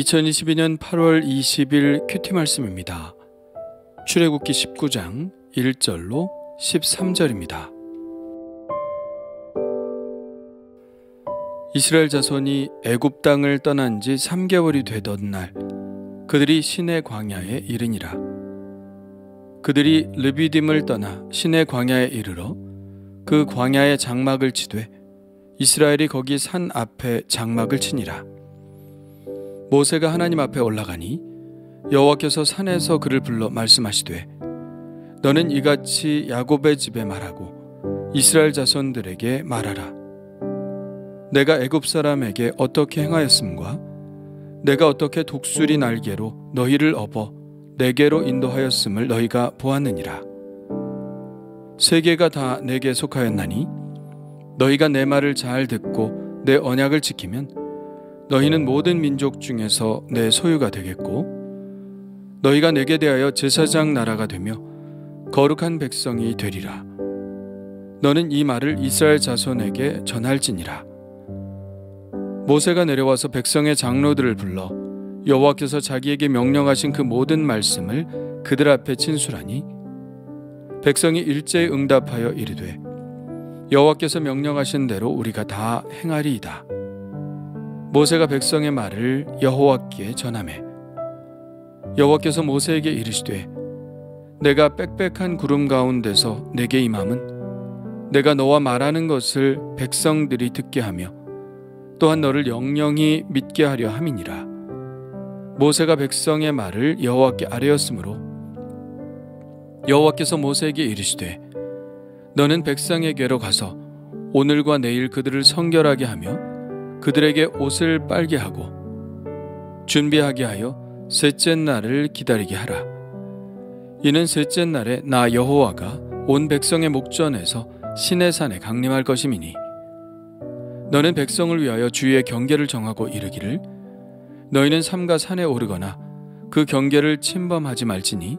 2022년 8월 20일 큐티 말씀입니다. 출애굽기 19장 1절로 13절입니다. 이스라엘 자손이 애굽 땅을 떠난 지 3개월이 되던 날 그들이 시내 광야에 이르니라. 그들이 르비딤을 떠나 시내 광야에 이르러 그 광야에 장막을 치되 이스라엘이 거기 산 앞에 장막을 치니라. 모세가 하나님 앞에 올라가니 여호와께서 산에서 그를 불러 말씀하시되 너는 이같이 야곱의 집에 말하고 이스라엘 자손들에게 말하라. 내가 애굽 사람에게 어떻게 행하였음과 내가 어떻게 독수리 날개로 너희를 업어 내게로 인도하였음을 너희가 보았느니라. 세계가 다 내게 속하였나니 너희가 내 말을 잘 듣고 내 언약을 지키면 너희는 모든 민족 중에서 내 소유가 되겠고 너희가 내게 대하여 제사장 나라가 되며 거룩한 백성이 되리라. 너는 이 말을 이스라엘 자손에게 전할지니라. 모세가 내려와서 백성의 장로들을 불러 여호와께서 자기에게 명령하신 그 모든 말씀을 그들 앞에 진술하니 백성이 일제히 응답하여 이르되 여호와께서 명령하신 대로 우리가 다 행하리이다. 모세가 백성의 말을 여호와께 전하매 여호와께서 모세에게 이르시되 내가 빽빽한 구름 가운데서 내게 임함은 내가 너와 말하는 것을 백성들이 듣게 하며 또한 너를 영영히 믿게 하려 함이니라. 모세가 백성의 말을 여호와께 아뢰었으므로 여호와께서 모세에게 이르시되 너는 백성에게로 가서 오늘과 내일 그들을 성결하게 하며 그들에게 옷을 빨게 하고 준비하게 하여 셋째 날을 기다리게 하라. 이는 셋째 날에 나 여호와가 온 백성의 목전에서 시내산에 강림할 것임이니 너는 백성을 위하여 주의 경계를 정하고 이르기를 너희는 삼가 산에 오르거나 그 경계를 침범하지 말지니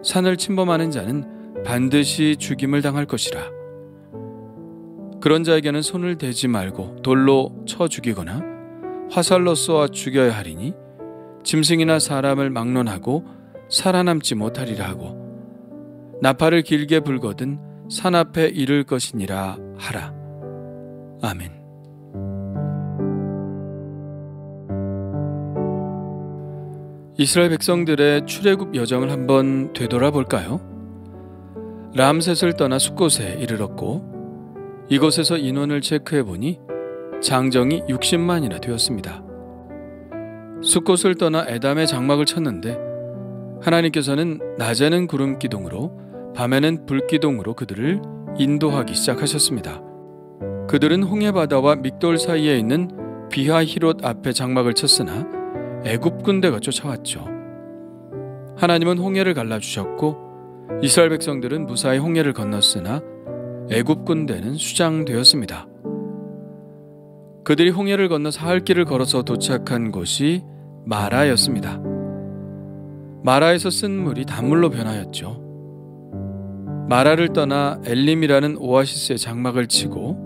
산을 침범하는 자는 반드시 죽임을 당할 것이라. 그런 자에게는 손을 대지 말고 돌로 쳐 죽이거나 화살로 쏘아 죽여야 하리니 짐승이나 사람을 막론하고 살아남지 못하리라 하고 나팔을 길게 불거든 산 앞에 이를 것이니라 하라. 아멘. 이스라엘 백성들의 출애굽 여정을 한번 되돌아볼까요? 람셋을 떠나 숫곳에 이르렀고 이곳에서 인원을 체크해보니 장정이 60만이나 되었습니다. 숫곳을 떠나 에담의 장막을 쳤는데 하나님께서는 낮에는 구름기둥으로 밤에는 불기둥으로 그들을 인도하기 시작하셨습니다. 그들은 홍해바다와 믹돌 사이에 있는 비하히롯 앞에 장막을 쳤으나 애굽 군대가 쫓아왔죠. 하나님은 홍해를 갈라주셨고 이스라엘 백성들은 무사히 홍해를 건넜으나 애굽 군대는 수장되었습니다. 그들이 홍해를 건너 사흘길을 걸어서 도착한 곳이 마라였습니다. 마라에서 쓴 물이 단물로 변하였죠. 마라를 떠나 엘림이라는 오아시스의 장막을 치고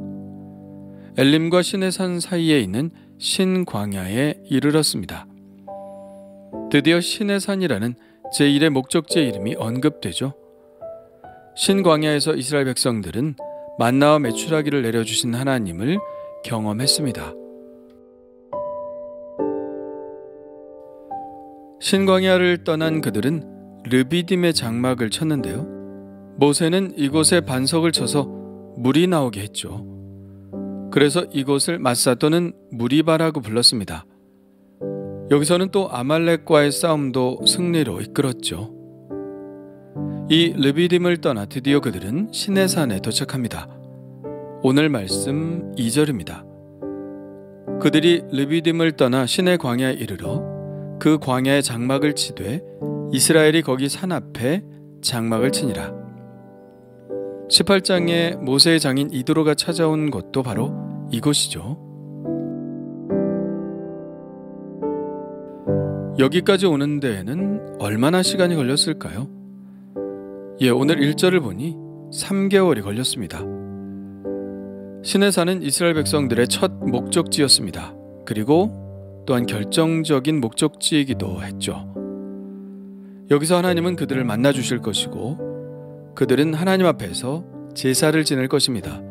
엘림과 시내산 사이에 있는 신광야에 이르렀습니다. 드디어 시내산이라는 제1의 목적지의 이름이 언급되죠. 신광야에서 이스라엘 백성들은 만나와 메추라기를 내려주신 하나님을 경험했습니다. 신광야를 떠난 그들은 르비딤의 장막을 쳤는데요. 모세는 이곳에 반석을 쳐서 물이 나오게 했죠. 그래서 이곳을 마사 또는 무리바라고 불렀습니다. 여기서는 또 아말렉과의 싸움도 승리로 이끌었죠. 이 르비딤을 떠나 드디어 그들은 시내산에 도착합니다. 오늘 말씀 2절입니다. 그들이 르비딤을 떠나 시내 광야에 이르러 그 광야에 장막을 치되 이스라엘이 거기 산 앞에 장막을 치니라. 18장에 모세의 장인 이드로가 찾아온 곳도 바로 이곳이죠. 여기까지 오는 데에는 얼마나 시간이 걸렸을까요? 오늘 1절을 보니 3개월이 걸렸습니다. 시내산은 이스라엘 백성들의 첫 목적지였습니다. 그리고 또한 결정적인 목적지이기도 했죠. 여기서 하나님은 그들을 만나 주실 것이고 그들은 하나님 앞에서 제사를 지낼 것입니다.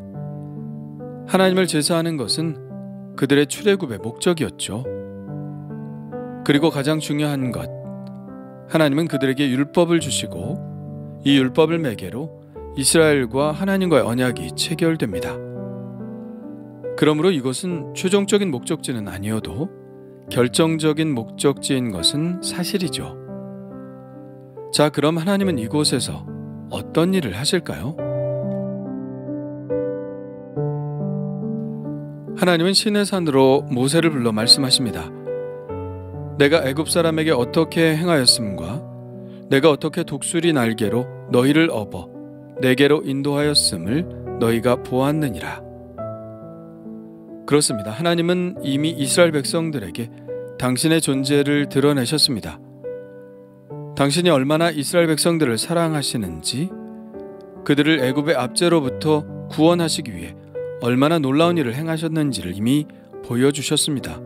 하나님을 제사하는 것은 그들의 출애굽의 목적이었죠. 그리고 가장 중요한 것, 하나님은 그들에게 율법을 주시고 이 율법을 매개로 이스라엘과 하나님과의 언약이 체결됩니다. 그러므로 이것은 최종적인 목적지는 아니어도 결정적인 목적지인 것은 사실이죠. 자, 그럼 하나님은 이곳에서 어떤 일을 하실까요? 하나님은 시내산으로 모세를 불러 말씀하십니다. 내가 애굽 사람에게 어떻게 행하였음과 내가 어떻게 독수리 날개로 너희를 업어 내게로 인도하였음을 너희가 보았느니라. 그렇습니다. 하나님은 이미 이스라엘 백성들에게 당신의 존재를 드러내셨습니다. 당신이 얼마나 이스라엘 백성들을 사랑하시는지, 그들을 애굽의 압제로부터 구원하시기 위해 얼마나 놀라운 일을 행하셨는지를 이미 보여주셨습니다.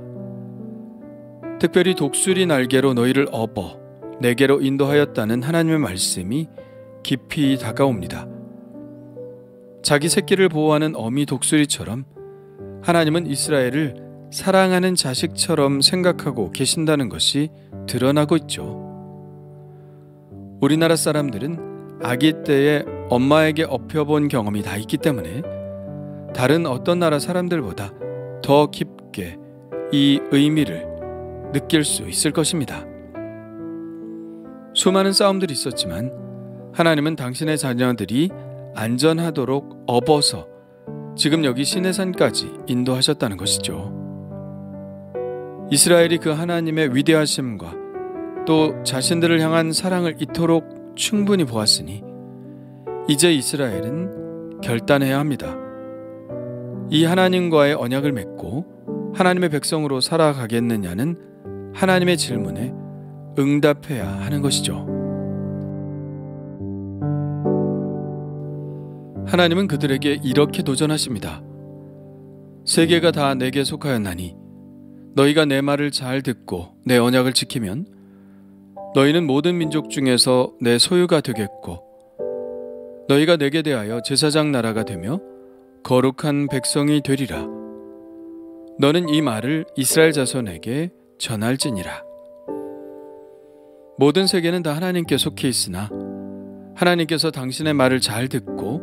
특별히 독수리 날개로 너희를 업어 내게로 인도하였다는 하나님의 말씀이 깊이 다가옵니다. 자기 새끼를 보호하는 어미 독수리처럼 하나님은 이스라엘을 사랑하는 자식처럼 생각하고 계신다는 것이 드러나고 있죠. 우리나라 사람들은 아기 때에 엄마에게 업혀본 경험이 다 있기 때문에 다른 어떤 나라 사람들보다 더 깊게 이 의미를 느낄 수 있을 것입니다. 수많은 싸움들이 있었지만 하나님은 당신의 자녀들이 안전하도록 업어서 지금 여기 시내산까지 인도하셨다는 것이죠. 이스라엘이 그 하나님의 위대하심과 또 자신들을 향한 사랑을 이토록 충분히 보았으니 이제 이스라엘은 결단해야 합니다. 이 하나님과의 언약을 맺고 하나님의 백성으로 살아가겠느냐는 하나님의 질문에 응답해야 하는 것이죠. 하나님은 그들에게 이렇게 도전하십니다. 세계가 다 내게 속하였나니 너희가 내 말을 잘 듣고 내 언약을 지키면 너희는 모든 민족 중에서 내 소유가 되겠고 너희가 내게 대하여 제사장 나라가 되며 거룩한 백성이 되리라. 너는 이 말을 이스라엘 자손에게 전할지니라. 모든 세계는 다 하나님께 속해 있으나 하나님께서 당신의 말을 잘 듣고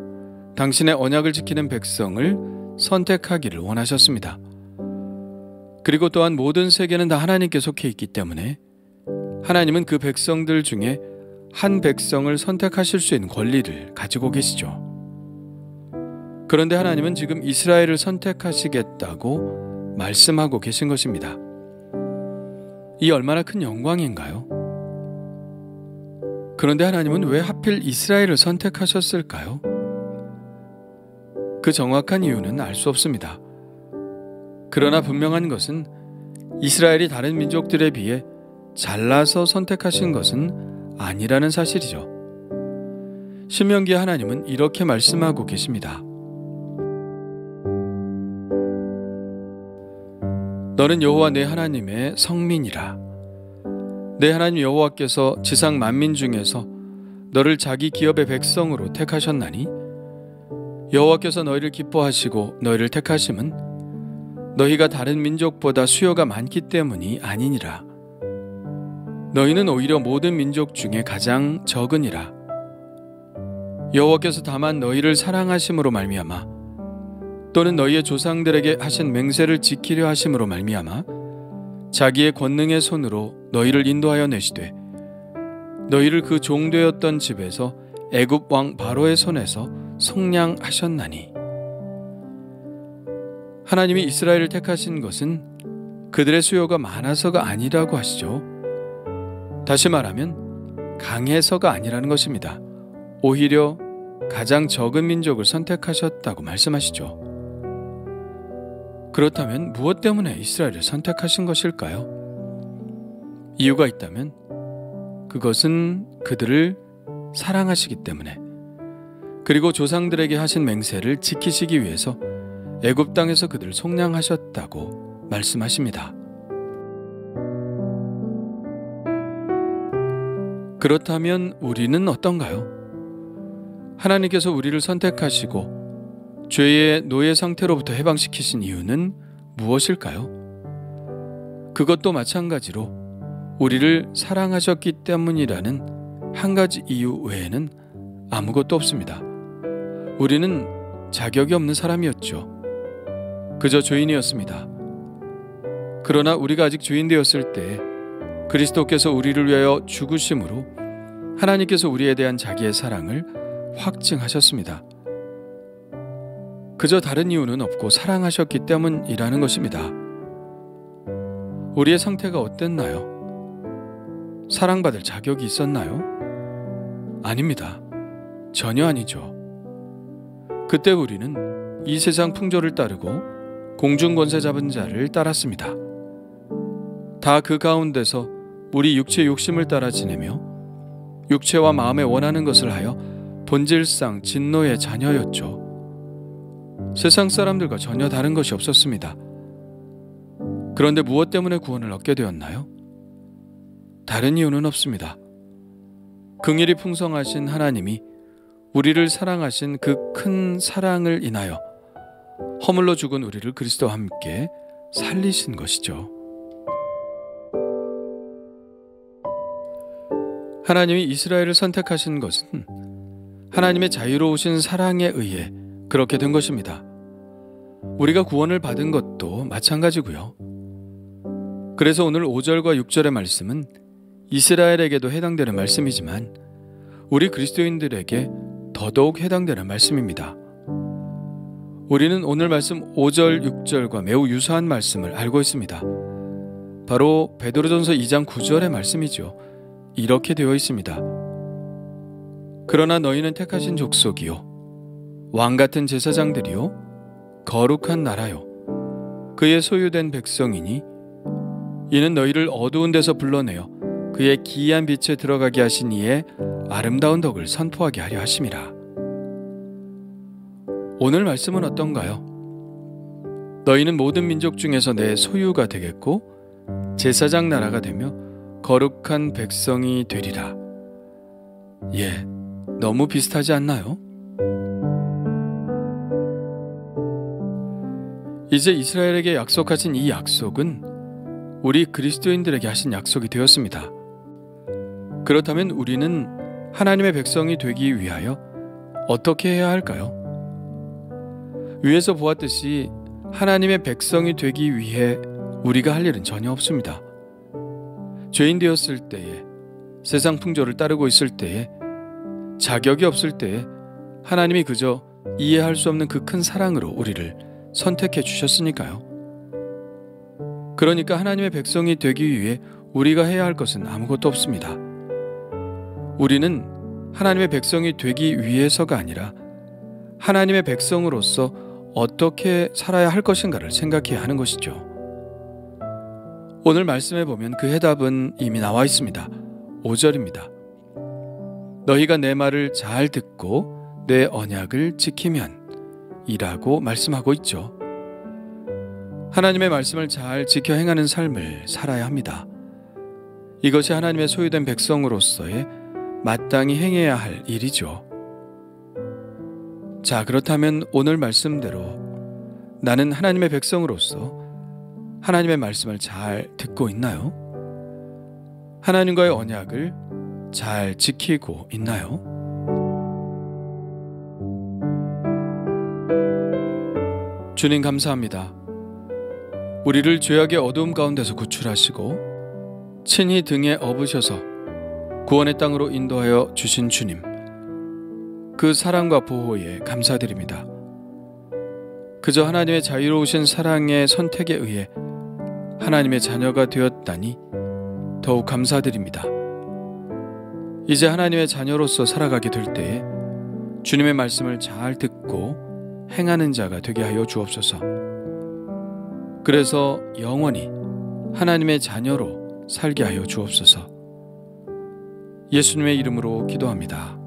당신의 언약을 지키는 백성을 선택하기를 원하셨습니다. 그리고 또한 모든 세계는 다 하나님께 속해 있기 때문에 하나님은 그 백성들 중에 한 백성을 선택하실 수 있는 권리를 가지고 계시죠. 그런데 하나님은 지금 이스라엘을 선택하시겠다고 말씀하고 계신 것입니다. 이 얼마나 큰 영광인가요? 그런데 하나님은 왜 하필 이스라엘을 선택하셨을까요? 그 정확한 이유는 알 수 없습니다. 그러나 분명한 것은 이스라엘이 다른 민족들에 비해 잘나서 선택하신 것은 아니라는 사실이죠. 신명기에 하나님은 이렇게 말씀하고 계십니다. 너는 여호와 내 하나님의 성민이라. 내 하나님 여호와께서 지상 만민 중에서 너를 자기 기업의 백성으로 택하셨나니 여호와께서 너희를 기뻐하시고 너희를 택하심은 너희가 다른 민족보다 수요가 많기 때문이 아니니라. 너희는 오히려 모든 민족 중에 가장 적으니라. 여호와께서 다만 너희를 사랑하심으로 말미암아 또는 너희의 조상들에게 하신 맹세를 지키려 하심으로 말미암아 자기의 권능의 손으로 너희를 인도하여 내시되 너희를 그 종되었던 집에서 애굽 왕 바로의 손에서 속량하셨나니. 하나님이 이스라엘을 택하신 것은 그들의 수요가 많아서가 아니라고 하시죠. 다시 말하면 강해서가 아니라는 것입니다. 오히려 가장 적은 민족을 선택하셨다고 말씀하시죠. 그렇다면 무엇 때문에 이스라엘을 선택하신 것일까요? 이유가 있다면 그것은 그들을 사랑하시기 때문에, 그리고 조상들에게 하신 맹세를 지키시기 위해서 애굽 땅에서 그들을 속량하셨다고 말씀하십니다. 그렇다면 우리는 어떤가요? 하나님께서 우리를 선택하시고 죄의 노예 상태로부터 해방시키신 이유는 무엇일까요? 그것도 마찬가지로 우리를 사랑하셨기 때문이라는 한 가지 이유 외에는 아무것도 없습니다. 우리는 자격이 없는 사람이었죠. 그저 죄인이었습니다. 그러나 우리가 아직 죄인 되었을 때 그리스도께서 우리를 위하여 죽으심으로 하나님께서 우리에 대한 자기의 사랑을 확증하셨습니다. 그저 다른 이유는 없고 사랑하셨기 때문이라는 것입니다. 우리의 상태가 어땠나요? 사랑받을 자격이 있었나요? 아닙니다. 전혀 아니죠. 그때 우리는 이 세상 풍조를 따르고 공중권세 잡은 자를 따랐습니다. 다 그 가운데서 우리 육체의 욕심을 따라 지내며 육체와 마음에 원하는 것을 하여 본질상 진노의 자녀였죠. 세상 사람들과 전혀 다른 것이 없었습니다. 그런데 무엇 때문에 구원을 얻게 되었나요? 다른 이유는 없습니다. 긍휼이 풍성하신 하나님이 우리를 사랑하신 그 큰 사랑을 인하여 허물로 죽은 우리를 그리스도와 함께 살리신 것이죠. 하나님이 이스라엘을 선택하신 것은 하나님의 자유로우신 사랑에 의해 그렇게 된 것입니다. 우리가 구원을 받은 것도 마찬가지고요. 그래서 오늘 5절과 6절의 말씀은 이스라엘에게도 해당되는 말씀이지만 우리 그리스도인들에게 더더욱 해당되는 말씀입니다. 우리는 오늘 말씀 5절, 6절과 매우 유사한 말씀을 알고 있습니다. 바로 베드로전서 2장 9절의 말씀이죠. 이렇게 되어 있습니다. 그러나 너희는 택하신 족속이요 왕같은 제사장들이요 거룩한 나라요 그의 소유된 백성이니 이는 너희를 어두운 데서 불러내어 그의 기이한 빛에 들어가게 하신 이의 아름다운 덕을 선포하게 하려 하심이라. 오늘 말씀은 어떤가요? 너희는 모든 민족 중에서 내 소유가 되겠고 제사장 나라가 되며 거룩한 백성이 되리라. 예, 너무 비슷하지 않나요? 이제 이스라엘에게 약속하신 이 약속은 우리 그리스도인들에게 하신 약속이 되었습니다. 그렇다면 우리는 하나님의 백성이 되기 위하여 어떻게 해야 할까요? 위에서 보았듯이 하나님의 백성이 되기 위해 우리가 할 일은 전혀 없습니다. 죄인 되었을 때에, 세상 풍조를 따르고 있을 때에, 자격이 없을 때에 하나님이 그저 이해할 수 없는 그 큰 사랑으로 우리를 선택해 주셨으니까요. 그러니까 하나님의 백성이 되기 위해 우리가 해야 할 것은 아무것도 없습니다. 우리는 하나님의 백성이 되기 위해서가 아니라 하나님의 백성으로서 어떻게 살아야 할 것인가를 생각해야 하는 것이죠. 오늘 말씀에 보면 그 해답은 이미 나와 있습니다. 5절입니다. 너희가 내 말을 잘 듣고 내 언약을 지키면 이라고 말씀하고 있죠. 하나님의 말씀을 잘 지켜 행하는 삶을 살아야 합니다. 이것이 하나님의 소유된 백성으로서의 마땅히 행해야 할 일이죠. 자, 그렇다면 오늘 말씀대로 나는 하나님의 백성으로서 하나님의 말씀을 잘 듣고 있나요? 하나님과의 언약을 잘 지키고 있나요? 주님 감사합니다. 우리를 죄악의 어두움 가운데서 구출하시고 친히 등에 업으셔서 구원의 땅으로 인도하여 주신 주님, 그 사랑과 보호에 감사드립니다. 그저 하나님의 자유로우신 사랑의 선택에 의해 하나님의 자녀가 되었다니 더욱 감사드립니다. 이제 하나님의 자녀로서 살아가게 될 때에 주님의 말씀을 잘 듣고 행하는 자가 되게 하여 주옵소서. 그래서 영원히 하나님의 자녀로 살게 하여 주옵소서. 예수님의 이름으로 기도합니다.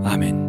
아멘.